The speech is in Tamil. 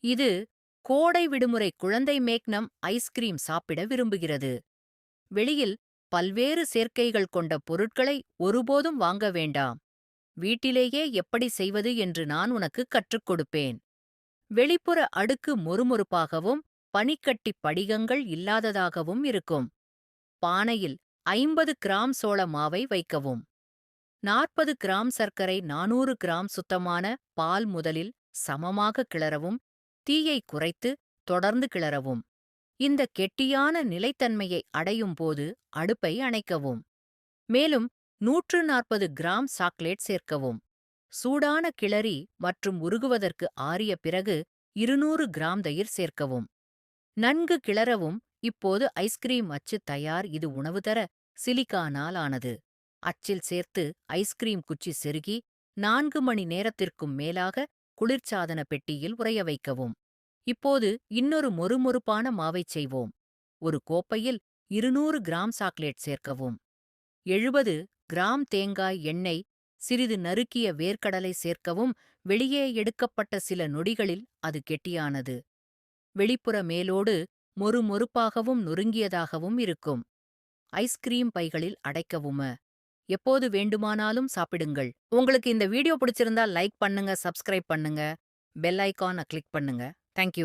இது கோடை விடுமுறை குழந்தை மேக்னம் ஐஸ்கிரீம் சாப்பிட விரும்புகிறது. வெளியில் பல்வேறு சேர்க்கைகள் கொண்ட பொருட்களை ஒருபோதும் வாங்க வேண்டாம். வீட்டிலேயே எப்படி செய்வது என்று நான் உனக்கு கற்றுக் கொடுப்பேன். வெளிப்புற அடுக்கு மொறுமொறுப்பாகவும் பனிக்கட்டி படிகங்கள் இல்லாததாகவும் இருக்கும். பானையில் 50 கிராம் சோள மாவை வைக்கவும். 40 கிராம் சர்க்கரை, 400 கிராம் சுத்தமான பால் முதலில் சமமாக கிளறவும். தீயை குறைத்து தொடர்ந்து கிளறவும். இந்த கெட்டியான நிலைத்தன்மையை அடையும் போது அடுப்பை அணைக்கவும். மேலும் 140 கிராம் சாக்லேட் சேர்க்கவும். சூடான கிளறி மற்றும் உருகுவதற்கு ஆறிய பிறகு 200 கிராம் தயிர் சேர்க்கவும். நன்கு கிளறவும். இப்போது ஐஸ்கிரீம் அச்சு தயார். இது உணவு தர சிலிக்கானால் ஆனது. அச்சில் சேர்த்து ஐஸ்கிரீம் குச்சி செருகி 4 மணி நேரத்திற்கும் மேலாக குளிர்சாதன பெட்டியில் உறைய வைக்கவும். இப்போது இன்னொரு மொறுமொறுப்பான மாவைச் செய்வோம். ஒரு கோப்பையில் 200 கிராம் சாக்லேட் சேர்க்கவும். 70 கிராம் தேங்காய் எண்ணெய், சிறிது நறுக்கிய வேர்க்கடலை சேர்க்கவும். வெளியே எடுக்கப்பட்ட சில நொடிகளில் அது கெட்டியானது. வெளிப்புற மேலோடு மொறுமொறுப்பாகவும் நொறுங்கியதாகவும் இருக்கும். ஐஸ்கிரீம் பைகளில் அடைக்கவும். எப்போது வேண்டுமானாலும் சாப்பிடுங்கள். உங்களுக்கு இந்த வீடியோ பிடிச்சிருந்தா லைக் பண்ணுங்க, சப்ஸ்கிரைப் பண்ணுங்க, பெல் ஐகானை கிளிக் பண்ணுங்க. தேங்க்யூ.